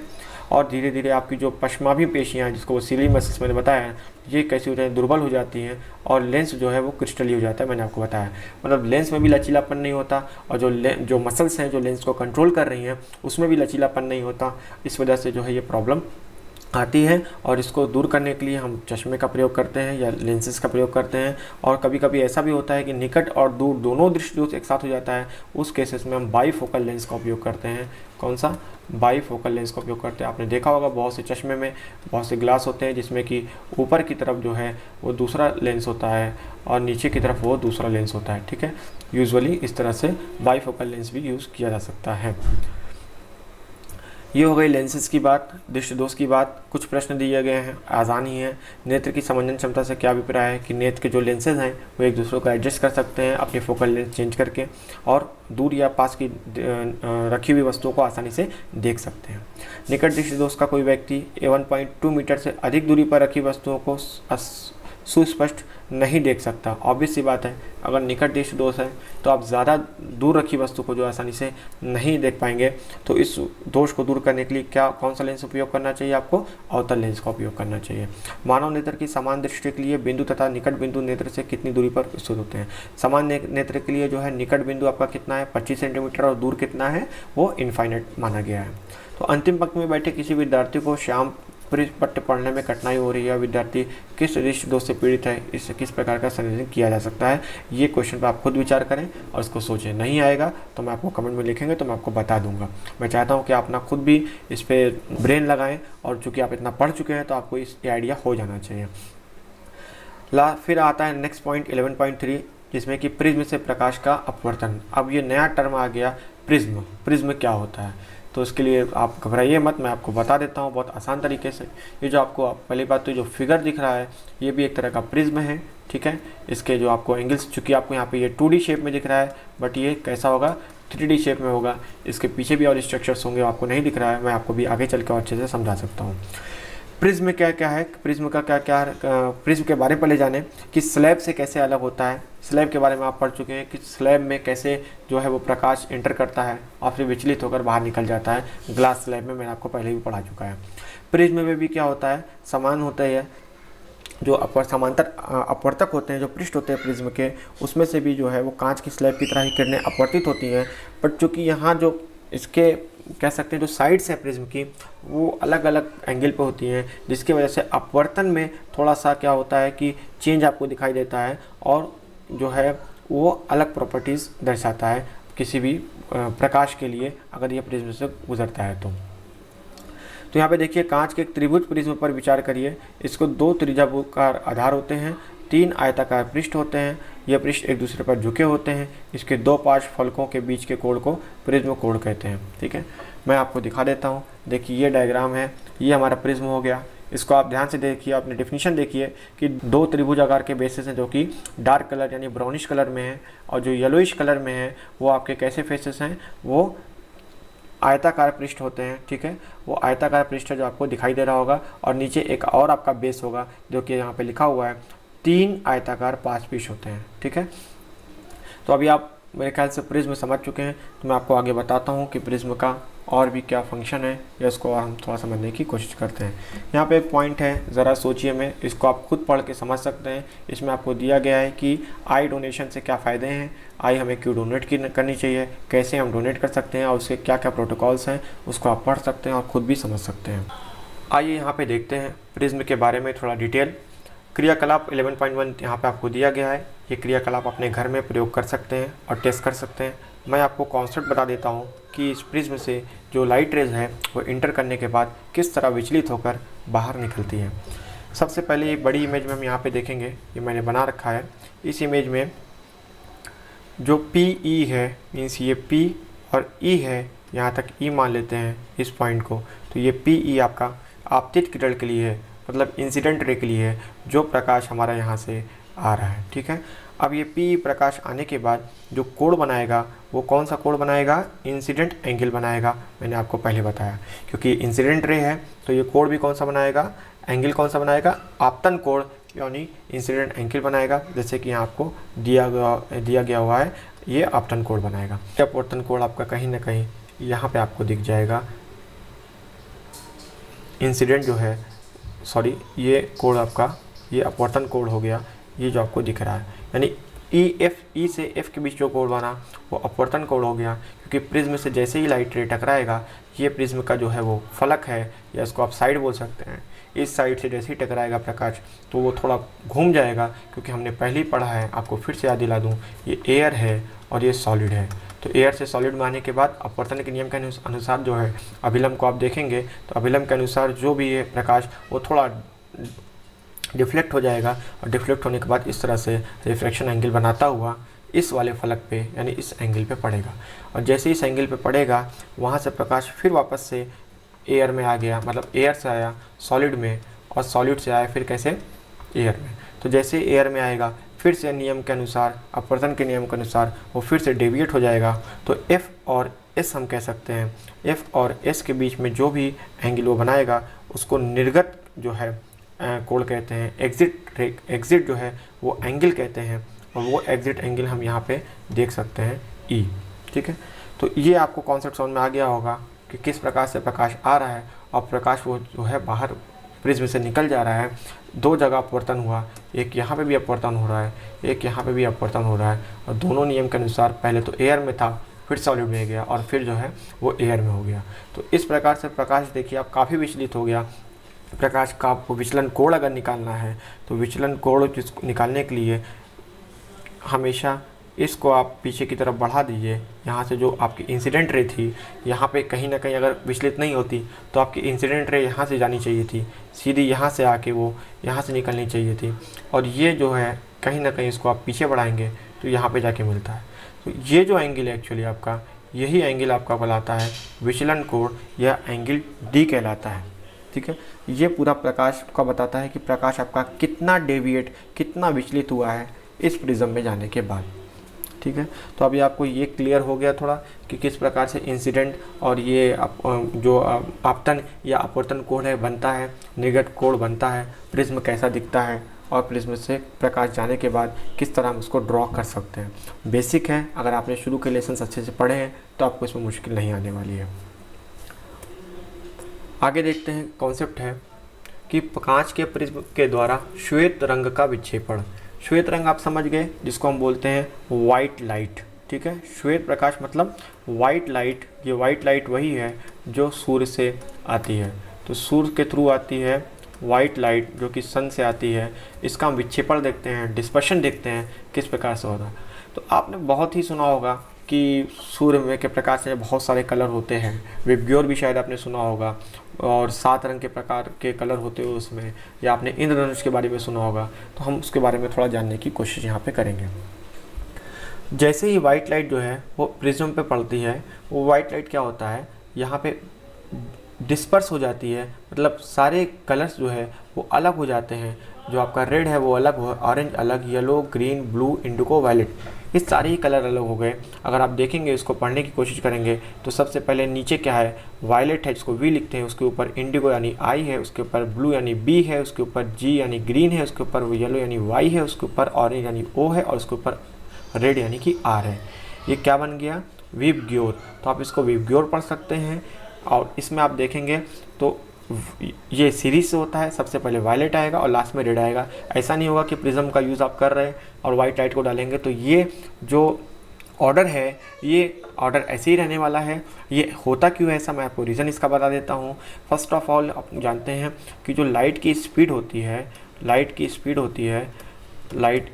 Speaker 1: और धीरे धीरे आपकी जो पश्चमाभी पेशियाँ हैं, जिसको वो सिलेरी मसल्स मैंने बताया, ये कैसी हो जाती है, दुर्बल हो जाती हैं और लेंस जो है वो क्रिस्टली हो जाता है। मैंने आपको बताया, मतलब लेंस में भी लचीलापन नहीं होता और जो मसल्स हैं जो लेंस को कंट्रोल कर रही हैं उसमें भी लचीलापन नहीं होता। इस वजह से जो है ये प्रॉब्लम आती है और इसको दूर करने के लिए हम चश्मे का प्रयोग करते हैं या लेंसेज का प्रयोग करते हैं। और कभी कभी ऐसा भी होता है कि निकट और दूर दोनों दृष्टि दोष एक साथ हो जाता है, उस केसेस में हम बाईफोकल लेंस का उपयोग करते हैं। कौन सा, बाईफोकल लेंस का उपयोग करते हैं। आपने देखा होगा बहुत से चश्मे में बहुत से ग्लास होते हैं जिसमें कि ऊपर की तरफ जो है वो दूसरा लेंस होता है और नीचे की तरफ वो दूसरा लेंस होता है, ठीक है। यूजुअली इस तरह से बाईफोकल लेंस भी यूज़ किया जा सकता है। ये हो गई लेंसेज की बात, दृष्टि दोष की बात। कुछ प्रश्न दिए गए हैं, आसान ही है। नेत्र की समंजन क्षमता से क्या अभिप्राय है कि नेत्र के जो लेंसेज हैं वो एक दूसरे को एडजस्ट कर सकते हैं अपनी फोकल लेंथ चेंज करके, और दूर या पास की रखी हुई वस्तुओं को आसानी से देख सकते हैं। निकट दृष्टि दोष का कोई व्यक्ति 1.2 मीटर से अधिक दूरी पर रखी वस्तुओं को सुस्पष्ट नहीं देख सकता। ऑब्वियस सी बात है, अगर निकट दृष्टि दोष है तो आप ज़्यादा दूर रखी वस्तु को जो आसानी से नहीं देख पाएंगे। तो इस दोष को दूर करने के लिए कौन सा लेंस उपयोग करना चाहिए, आपको अवतल लेंस का उपयोग करना चाहिए। मानव नेत्र की समान दृष्टि के लिए बिंदु तथा निकट बिंदु नेत्र से कितनी दूरी पर स्थित होते हैं। समान नेत्र के लिए जो है निकट बिंदु आपका कितना है, 25 सेंटीमीटर, और दूर कितना है, वो इनफाइनाइट माना गया है। तो अंतिम पंक्ति में बैठे किसी विद्यार्थी को श्याम पट्ट पढ़ने में कठिनाई हो रही है, विद्यार्थी किस दृष्टि दोष से पीड़ित है, इससे किस प्रकार का संयोजन किया जा सकता है। ये क्वेश्चन पर आप खुद विचार करें और इसको सोचें। नहीं आएगा तो मैं आपको कमेंट में लिखेंगे तो मैं आपको बता दूंगा। मैं चाहता हूँ कि आप ना खुद भी इस पर ब्रेन लगाएं, और चूँकि आप इतना पढ़ चुके हैं तो आपको इस आइडिया हो जाना चाहिए। फिर आता है नेक्स्ट पॉइंट 11.3, जिसमें कि प्रिज्म से प्रकाश का अपवर्तन। अब ये नया टर्म आ गया, प्रिज्म। प्रिज्म क्या होता है, तो इसके लिए आप घबराइए मत, मैं आपको बता देता हूँ बहुत आसान तरीके से। ये जो आपको पहली बात तो जो फिगर दिख रहा है ये भी एक तरह का प्रिज्म है, ठीक है। इसके जो आपको एंगल्स, चूँकि आपको यहाँ पे ये 2D शेप में दिख रहा है, बट ये कैसा होगा, 3D शेप में होगा। इसके पीछे भी और स्ट्रक्चर्स होंगे, आपको नहीं दिख रहा है, मैं आपको भी आगे चल के और अच्छे से समझा सकता हूँ। प्रिज्म क्या क्या है, प्रिज्म का क्या क्या, प्रिज्म के बारे में पहले जाने कि स्लैब से कैसे अलग होता है। स्लैब के बारे में आप पढ़ चुके हैं कि स्लैब में कैसे जो है वो प्रकाश एंटर करता है और फिर विचलित होकर बाहर निकल जाता है। ग्लास स्लैब में मैंने आपको पहले भी पढ़ा चुका है। प्रिज्म में भी क्या होता है, समान होता है, जो समांतर अपवर्तक होते हैं, जो पृष्ठ होते हैं प्रिज्म के, उसमें से भी जो है वो कांच की स्लैब की तरह ही किरणें अपवर्तित होती हैं। बट चूँकि यहाँ जो इसके कह सकते हैं जो साइड्स हैं प्रिज्म की, वो अलग अलग एंगल पे होती हैं, जिसकी वजह से अपवर्तन में थोड़ा सा क्या होता है कि चेंज आपको दिखाई देता है, और जो है वो अलग प्रॉपर्टीज़ दर्शाता है किसी भी प्रकाश के लिए, अगर ये प्रिज्म से गुजरता है तो यहाँ पे देखिए कांच के एक त्रिभुज प्रिज्म पर विचार करिए। इसको 2 त्रिभुजाकार आधार होते हैं, 3 आयताकार पृष्ठ होते हैं। ये पृष्ठ एक दूसरे पर झुके होते हैं। इसके 2 पार्श्व फलकों के बीच के कोण को प्रिज्म कोण कहते हैं। ठीक है, मैं आपको दिखा देता हूँ। देखिए ये डायग्राम है, ये हमारा प्रिज्म हो गया। इसको आप ध्यान से देखिए, आपने डेफिनेशन देखिए कि 2 त्रिभुज आकार के बेसिस हैं जो कि डार्क कलर यानी ब्राउनिश कलर में है, और जो येलोइश कलर में है वो आपके कैसे फेसेस हैं, वो आयताकार पृष्ठ होते हैं। ठीक है, वो आयताकार पृष्ठ है जो आपको दिखाई दे रहा होगा, और नीचे एक और आपका बेस होगा जो कि यहाँ पे लिखा हुआ है 3 आयताकार पार्श्व पृष्ठ होते हैं। ठीक है, तो अभी आप मेरे ख्याल से प्रिज्म समझ चुके हैं। तो मैं आपको आगे बताता हूँ कि प्रिज्म का और भी क्या फंक्शन है, या इसको हम थोड़ा समझने की कोशिश करते हैं। यहाँ पे एक पॉइंट है, ज़रा सोचिए में, इसको आप खुद पढ़ के समझ सकते हैं। इसमें आपको दिया गया है कि आई डोनेशन से क्या फ़ायदे हैं, आई हमें क्यों डोनेट करनी चाहिए, कैसे हम डोनेट कर सकते हैं, और उसके क्या क्या प्रोटोकॉल्स हैं, उसको आप पढ़ सकते हैं और ख़ुद भी समझ सकते हैं। आइए यहाँ पर देखते हैं प्रिज्म के बारे में थोड़ा डिटेल। क्रियाकलाप 11.1 यहाँ पे आपको दिया गया है। ये क्रियाकलाप अपने घर में प्रयोग कर सकते हैं और टेस्ट कर सकते हैं। मैं आपको कॉन्सेप्ट बता देता हूँ कि इस प्रिज्म से जो लाइट रेज है वो इंटर करने के बाद किस तरह विचलित होकर बाहर निकलती है। सबसे पहले एक बड़ी इमेज में हम यहाँ पे देखेंगे, ये मैंने बना रखा है। इस इमेज में जो पी ई है, मीन्स ये पी और ई है, यहाँ तक ई मान लेते हैं इस पॉइंट को, तो ये पी ई आपका आपतित किरण के लिए है, मतलब इंसिडेंट रे के लिए है, जो प्रकाश हमारा यहाँ से आ रहा है। ठीक है, अब ये पी प्रकाश आने के बाद जो कोण बनाएगा वो कौन सा कोण बनाएगा, इंसिडेंट एंगल बनाएगा। मैंने आपको पहले बताया, क्योंकि इंसिडेंट रे है तो ये कोण भी कौन सा बनाएगा, एंगल कौन सा बनाएगा, आपतन कोण यानी इंसिडेंट एंगल बनाएगा। जैसे कि यहाँ आपको दिया गया हुआ है, ये आपतन कोण बनाएगा। अपवर्तन कोण आपका कहीं ना कहीं यहाँ पे आपको दिख जाएगा। इंसिडेंट जो है, सॉरी, ये कोण आपका, ये अपवर्तन कोण हो गया, ये जो आपको दिख रहा है, यानी ई से एफ के बीच जो कोण बना वो अपवर्तन कोण हो गया। क्योंकि प्रिज्म से जैसे ही लाइट रे टकराएगा, ये प्रिज्म का जो है वो फलक है, या इसको आप साइड बोल सकते हैं, इस साइड से जैसे ही टकराएगा प्रकाश तो वो थोड़ा घूम जाएगा। क्योंकि हमने पहले ही पढ़ा है, आपको फिर से याद दिला दूँ, ये एयर है और ये सॉलिड है। तो एयर से सॉलिड में आने के बाद अपवर्तन के नियम के अनुसार जो है अभिलंब को आप देखेंगे, तो अभिलंब के अनुसार जो भी ये प्रकाश वो थोड़ा डिफ्लेक्ट हो जाएगा, और डिफ्लेक्ट होने के बाद इस तरह से रिफ्रैक्शन एंगल बनाता हुआ इस वाले फलक पे यानी इस एंगल पे पड़ेगा। और जैसे इस एंगल पे पड़ेगा, वहाँ से प्रकाश फिर वापस से एयर में आ गया, मतलब एयर से आया सॉलिड में, और सॉलिड से आया फिर कैसे, एयर में। तो जैसे एयर में आएगा, फिर से नियम के अनुसार, अपवर्तन के नियम के अनुसार वो फिर से डेविएट हो जाएगा। तो एफ़ और एस हम कह सकते हैं, एफ़ और एस के बीच में जो भी एंगल वो बनाएगा उसको निर्गत जो है कोण कहते हैं। एग्जिट जो है वो एंगल कहते हैं, और वो एग्जिट एंगल हम यहाँ पे देख सकते हैं ई। ठीक है, तो ये आपको कॉन्सेप्ट समझ में आ गया होगा कि किस प्रकार से प्रकाश आ रहा है, और प्रकाश वो जो है बाहर प्रिज्म से निकल जा रहा है। 2 जगह अपवर्तन हुआ, एक यहाँ पे भी अपवर्तन हो रहा है, एक यहाँ पे भी अपवर्तन हो रहा है, और दोनों नियम के अनुसार पहले तो एयर में था, फिर सॉलिड में गया, और फिर जो है वो एयर में हो गया। तो इस प्रकार से प्रकाश देखिए आप काफ़ी विचलित हो गया। प्रकाश का आपको विचलन कोण अगर निकालना है, तो विचलन कोण निकालने के लिए हमेशा इसको आप पीछे की तरफ बढ़ा दीजिए। यहाँ से जो आपकी इंसिडेंट रे थी, यहाँ पे कहीं ना कहीं अगर विचलित नहीं होती तो आपकी इंसिडेंट रे यहाँ से जानी चाहिए थी, सीधी यहाँ से आके वो यहाँ से निकलनी चाहिए थी, और ये जो है कहीं ना कहीं इसको आप पीछे बढ़ाएंगे तो यहाँ पे जाके मिलता है। तो ये जो एंगल है एक्चुअली आपका, यही एंगल आपका कहलाता है विचलन कोण, या एंगल डी कहलाता है। ठीक है, ये पूरा प्रकाश का बताता है कि प्रकाश आपका कितना डेविएट, कितना विचलित हुआ है इस प्रिज्म में जाने के बाद। ठीक है, तो अभी आपको ये क्लियर हो गया थोड़ा कि किस प्रकार से इंसिडेंट और ये जो आपतन या अपवर्तन कोण है बनता है, निर्गत कोण बनता है, प्रिज्म कैसा दिखता है, और प्रिज्म से प्रकाश जाने के बाद किस तरह हम उसको ड्रॉ कर सकते हैं। बेसिक है, अगर आपने शुरू के लेसन अच्छे से पढ़े हैं तो आपको इसमें मुश्किल नहीं आने वाली है। आगे देखते हैं, कॉन्सेप्ट है कि कांच के प्रिज्म के द्वारा श्वेत रंग का विक्षेपण। श्वेत रंग आप समझ गए, जिसको हम बोलते हैं वाइट लाइट। ठीक है, श्वेत प्रकाश मतलब वाइट लाइट। ये वाइट लाइट वही है जो सूर्य से आती है, तो सूर्य के थ्रू आती है वाइट लाइट जो कि सन से आती है। इसका हम विक्षेपण देखते हैं, डिस्पर्शन देखते हैं किस प्रकार से होता है। तो आपने बहुत ही सुना होगा कि सूर्य में के प्रकाश में बहुत सारे कलर होते हैं, विबग्योर भी शायद आपने सुना होगा, और 7 रंग के प्रकार के कलर होते हैं उसमें, या आपने इंद्रधनुष के बारे में सुना होगा। तो हम उसके बारे में थोड़ा जानने की कोशिश यहाँ पे करेंगे। जैसे ही वाइट लाइट जो है वो प्रिज्म पे पड़ती है, वो वाइट लाइट क्या होता है, यहाँ पे डिस्पर्स हो जाती है, मतलब सारे कलर्स जो है वो अलग हो जाते हैं। जो आपका रेड है वो अलग हो, ऑरेंज अलग, yellow, green, blue, indigo, violet, ये सारे ही कलर अलग हो गए। अगर आप देखेंगे, इसको पढ़ने की कोशिश करेंगे तो सबसे पहले नीचे क्या है, वायलेट है जिसको वी लिखते हैं, उसके ऊपर इंडिगो यानी आई है, उसके ऊपर ब्लू यानी बी है, उसके ऊपर जी यानी ग्रीन है, उसके ऊपर येलो यानी वाई है, उसके ऊपर ऑरेंज यानी ओ है, और उसके ऊपर रेड यानी कि आर है। ये क्या बन गया, विबग्योर। तो आप इसको विबग्योर पढ़ सकते हैं। और इसमें आप देखेंगे तो ये सीरीज से होता है, सबसे पहले वायलेट आएगा और लास्ट में रेड आएगा। ऐसा नहीं होगा कि प्रिज्म का यूज़ आप कर रहे हैं और वाइट लाइट को डालेंगे, तो ये जो ऑर्डर है ये ऑर्डर ऐसे ही रहने वाला है। ये होता क्यों है ऐसा, मैं आपको रीज़न इसका बता देता हूँ। फर्स्ट ऑफ ऑल आप जानते हैं कि जो लाइट की स्पीड होती है, लाइट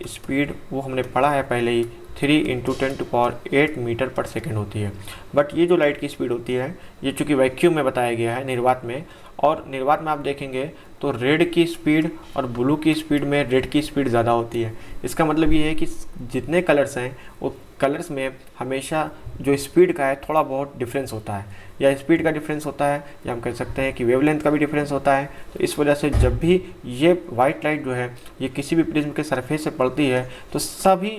Speaker 1: स्पीड वो हमने पढ़ा है पहले ही, 3 × 10⁸ मीटर पर सेकेंड होती है। बट ये जो लाइट की स्पीड होती है, ये चूँकि वैक्यूम में बताया गया है निर्वात में, और निर्वात में आप देखेंगे तो रेड की स्पीड और ब्लू की स्पीड में रेड की स्पीड ज़्यादा होती है। इसका मतलब ये है कि जितने कलर्स हैं वो कलर्स में हमेशा जो स्पीड का है थोड़ा बहुत डिफरेंस होता है, या स्पीड का डिफरेंस होता है, या हम कह सकते हैं कि वेवलेंथ का भी डिफरेंस होता है। तो इस वजह से जब भी ये वाइट लाइट जो है ये किसी भी प्रिज्म के सरफेस से पड़ती है, तो सभी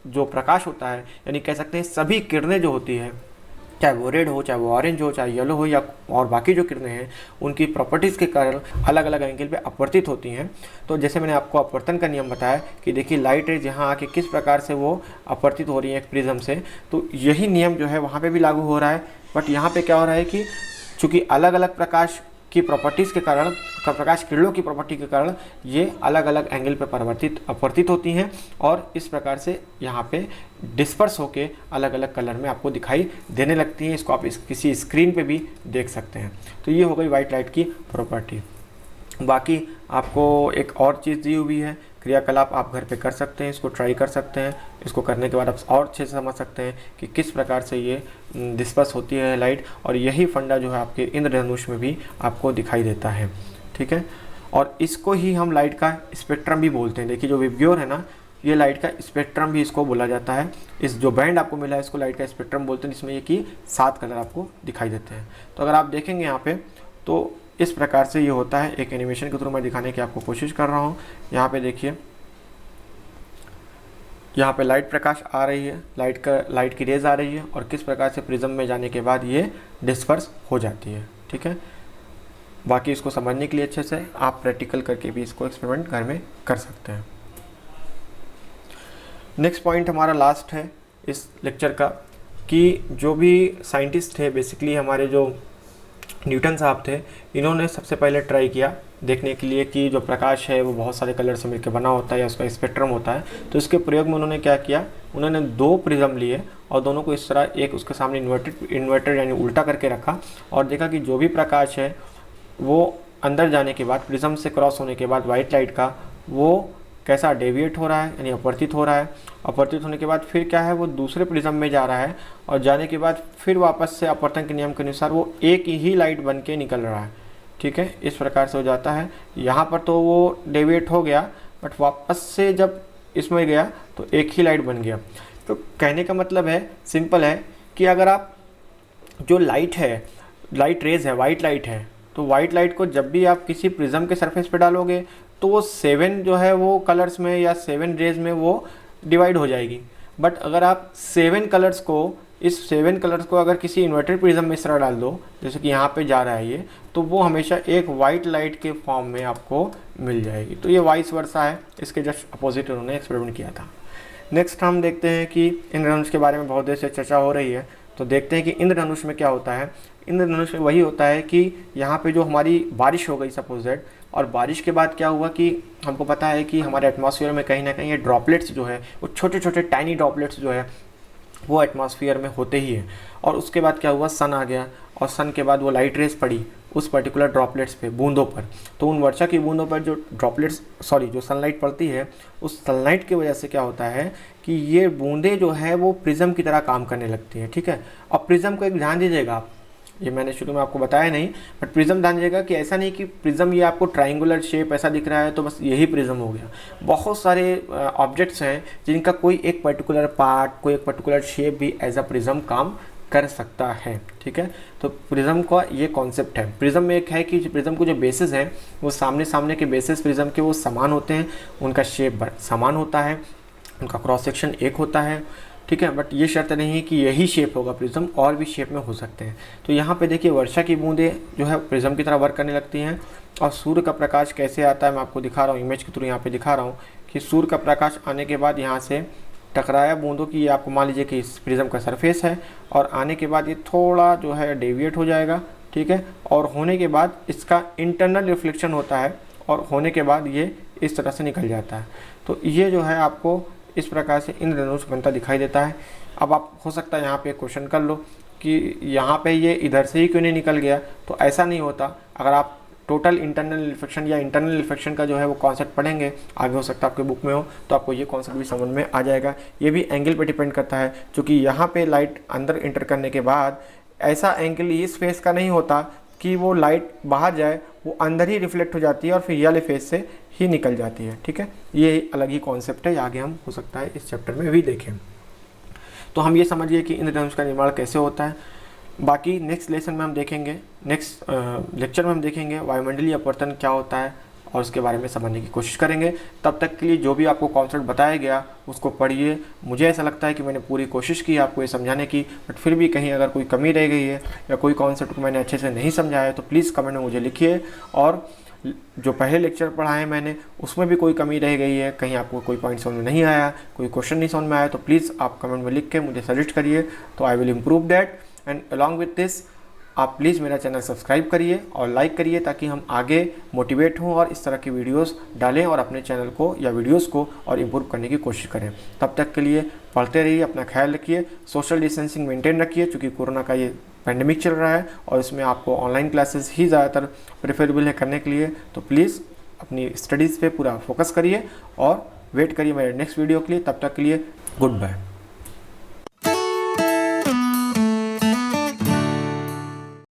Speaker 1: जो प्रकाश होता है, यानी कह सकते हैं सभी किरणें जो होती है, चाहे वो रेड हो, चाहे वो ऑरेंज हो, चाहे येलो हो, या और बाकी जो किरणें हैं, उनकी प्रॉपर्टीज़ के कारण अलग अलग एंगल पे अपवर्तित होती हैं। तो जैसे मैंने आपको अपवर्तन का नियम बताया कि देखिए लाइट रेज यहाँ आके किस प्रकार से वो अपवर्तित हो रही है एक प्रिज्म से, तो यही नियम जो है वहाँ पे भी लागू हो रहा है। बट यहाँ पे क्या हो रहा है कि चूँकि अलग अलग प्रकाश की प्रॉपर्टीज़ के कारण, प्रकाश किरणों की प्रॉपर्टी के कारण ये अलग अलग एंगल पे अपवर्तित होती हैं, और इस प्रकार से यहाँ पे डिस्पर्स होके अलग अलग कलर में आपको दिखाई देने लगती हैं। इसको आप किसी स्क्रीन पे भी देख सकते हैं। तो ये हो गई वाइट लाइट की प्रॉपर्टी। बाकी आपको एक और चीज़ दी हुई है, क्रियाकलाप आप घर पे कर सकते हैं, इसको ट्राई कर सकते हैं। इसको करने के बाद आप और अच्छे से समझ सकते हैं कि किस प्रकार से ये डिस्पर्स होती है लाइट, और यही फंडा जो है आपके इंद्रधनुष में भी आपको दिखाई देता है। ठीक है, और इसको ही हम लाइट का स्पेक्ट्रम भी बोलते हैं। देखिए जो विबग्योर है ना, ये लाइट का स्पेक्ट्रम भी इसको बोला जाता है। इस जो बैंड आपको मिला है इसको लाइट का स्पेक्ट्रम बोलते हैं, जिसमें ये कि 7 कलर आपको दिखाई देते हैं। तो अगर आप देखेंगे यहाँ पे तो इस प्रकार से ये होता है। एक एनिमेशन के थ्रू मैं दिखाने की आपको कोशिश कर रहा हूँ। यहाँ पे देखिए, यहाँ पे लाइट प्रकाश आ रही है, लाइट की रेज आ रही है, और किस प्रकार से प्रिज्म में जाने के बाद ये डिस्पर्स हो जाती है। ठीक है, बाकी इसको समझने के लिए अच्छे से आप प्रैक्टिकल करके भी इसको एक्सपेरिमेंट घर में कर सकते हैं। नेक्स्ट पॉइंट हमारा लास्ट है इस लेक्चर का, कि जो भी साइंटिस्ट थे, बेसिकली हमारे जो न्यूटन साहब थे, इन्होंने सबसे पहले ट्राई किया देखने के लिए कि जो प्रकाश है वो बहुत सारे कलर से मिलकर बना होता है या उसका स्पेक्ट्रम होता है। तो इसके प्रयोग में उन्होंने क्या किया, उन्होंने 2 प्रिज्म लिए और दोनों को इस तरह एक उसके सामने इन्वर्टेड यानी उल्टा करके रखा, और देखा कि जो भी प्रकाश है वो अंदर जाने के बाद, प्रिज्म से क्रॉस होने के बाद वाइट लाइट का, वो कैसा डेविएट हो रहा है, यानी अपवर्तित हो रहा है। अपवर्तित होने के बाद फिर क्या है, वो दूसरे प्रिज्म में जा रहा है, और जाने के बाद फिर वापस से अपवर्तन के नियम के अनुसार वो एक ही लाइट बन के निकल रहा है। ठीक है, इस प्रकार से हो जाता है। यहाँ पर तो वो डेविएट हो गया, बट वापस से जब इसमें गया तो एक ही लाइट बन गया। तो कहने का मतलब है, सिंपल है, कि अगर आप जो लाइट है, लाइट रेज है, वाइट लाइट है, तो वाइट लाइट को जब भी आप किसी प्रिज्म के सरफेस पे डालोगे तो वो 7 जो है वो कलर्स में या 7 रेज में वो डिवाइड हो जाएगी। बट अगर आप 7 कलर्स को, इस 7 कलर्स को अगर किसी इन्वर्टेड प्रिज्म में इस तरह डाल दो, जैसे कि यहाँ पे जा रहा है ये, तो वो हमेशा एक वाइट लाइट के फॉर्म में आपको मिल जाएगी। तो ये वाइस वर्सा है, इसके जस्ट अपोजिट उन्होंने एक्सपेरिमेंट किया था। नेक्स्ट हम देखते हैं कि इंद्रधनुष के बारे में बहुत देर से चर्चा हो रही है, तो देखते हैं कि इंद्रधनुष में क्या होता है। इंद्रधनुष में वही होता है कि यहाँ पे जो हमारी बारिश हो गई सपोज दैट, और बारिश के बाद क्या हुआ कि हमको पता है कि हमारे एटमॉस्फेयर में कहीं ना कहीं ये ड्रॉपलेट्स जो है, वो छोटे छोटे टाइनी ड्रॉपलेट्स जो है वो एटमॉस्फेयर में होते ही हैं। और उसके बाद क्या हुआ, सन आ गया, और सन के बाद वो लाइट रेज पड़ी, उस पर्टिकुलर ड्रॉपलेट्स पे, बूंदों पर। तो उन वर्षा की बूंदों पर जो ड्रॉपलेट्स जो सनलाइट पड़ती है, उस सनलाइट की वजह से क्या होता है कि ये बूंदें जो है वो प्रिज्म की तरह काम करने लगती हैं, ठीक है। अब प्रिज्म को एक ध्यान दीजिएगा आप, ये मैंने शुरू में आपको बताया नहीं, बट प्रिज्म ध्यान दीजिएगा कि ऐसा नहीं कि प्रिज्म ये आपको ट्राइंगुलर शेप ऐसा दिख रहा है तो बस यही प्रिज्म हो गया। बहुत सारे ऑब्जेक्ट्स हैं जिनका कोई एक पर्टिकुलर पार्ट, कोई एक पर्टिकुलर शेप भी एज अ प्रिज्म काम कर सकता है, ठीक है। तो प्रिज्म का ये कॉन्सेप्ट है। प्रिज्म में एक है कि प्रिज्म को जो बेसिस हैं वो सामने सामने के बेसिस प्रिज्म के वो समान होते हैं, उनका शेप समान होता है, उनका क्रॉस सेक्शन एक होता है, ठीक है। बट ये शर्त नहीं है कि यही शेप होगा प्रिज्म, और भी शेप में हो सकते हैं। तो यहाँ पे देखिए वर्षा की बूंदें जो है प्रिज्म की तरह वर्क करने लगती हैं। और सूर्य का प्रकाश कैसे आता है मैं आपको दिखा रहा हूँ, इमेज के थ्रू यहाँ पे दिखा रहा हूँ कि सूर्य का प्रकाश आने के बाद यहाँ से टकराया बूंदों की, ये आपको मान लीजिए कि इस प्रिज्म का सरफेस है, और आने के बाद ये थोड़ा जो है डेविएट हो जाएगा, ठीक है। और होने के बाद इसका इंटरनल रिफ्लेक्शन होता है, और होने के बाद ये इस तरह से निकल जाता है। तो ये जो है आपको इस प्रकार से इंद्रधनुष बनता दिखाई देता है। अब आप हो सकता है यहाँ पे क्वेश्चन कर लो कि यहाँ पे ये इधर से ही क्यों नहीं निकल गया। तो ऐसा नहीं होता। अगर आप टोटल इंटरनल रिफ्लेक्शन या इंटरनल रिफ्लेक्शन का जो है वो कॉन्सेप्ट पढ़ेंगे, आगे हो सकता है आपके बुक में हो, तो आपको ये कॉन्सेप्ट भी समझ में आ जाएगा। ये भी एंगल पे डिपेंड करता है, क्योंकि यहाँ पे लाइट अंदर इंटर करने के बाद ऐसा एंगल इस फेस का नहीं होता कि वो लाइट बाहर जाए, वो अंदर ही रिफ्लेक्ट हो जाती है और फिर ये वाले फेस से ही निकल जाती है, ठीक है। ये अलग ही कॉन्सेप्ट है, आगे हम हो सकता है इस चैप्टर में भी देखें। तो हम ये समझिए कि इंद्रधनुष का निर्माण कैसे होता है। बाकी नेक्स्ट लेसन में हम देखेंगे, नेक्स्ट लेक्चर में हम देखेंगे वायुमंडलीय अपवर्तन क्या होता है, और उसके बारे में समझने की कोशिश करेंगे। तब तक के लिए जो भी आपको कॉन्सेप्ट बताया गया उसको पढ़िए। मुझे ऐसा लगता है कि मैंने पूरी कोशिश की आपको ये समझाने की, बट फिर भी कहीं अगर कोई कमी रह गई है या कोई कॉन्सेप्ट को मैंने अच्छे से नहीं समझाया है तो प्लीज़ कमेंट में मुझे लिखिए। और जो पहले लेक्चर पढ़ाए मैंने उसमें भी कोई कमी रह गई है, कहीं आपको कोई पॉइंट समझ में नहीं आया, कोई क्वेश्चन नहीं समझ में आया, तो प्लीज़ आप कमेंट में लिख के मुझे सजेस्ट करिए, तो I will improve that. And along with this आप प्लीज़ मेरा चैनल सब्सक्राइब करिए और लाइक करिए, ताकि हम आगे मोटिवेट हों और इस तरह की वीडियोस डालें और अपने चैनल को या वीडियोस को और इम्प्रूव करने की कोशिश करें। तब तक के लिए पढ़ते रहिए, अपना ख्याल रखिए, सोशल डिस्टेंसिंग मेंटेन रखिए, क्योंकि कोरोना का ये पैंडेमिक चल रहा है और इसमें आपको ऑनलाइन क्लासेस ही ज़्यादातर प्रेफरेबल है करने के लिए। तो प्लीज़ अपनी स्टडीज़ पे पूरा फोकस करिए और वेट करिए मेरे नेक्स्ट वीडियो के लिए। तब तक के लिए गुड बाय।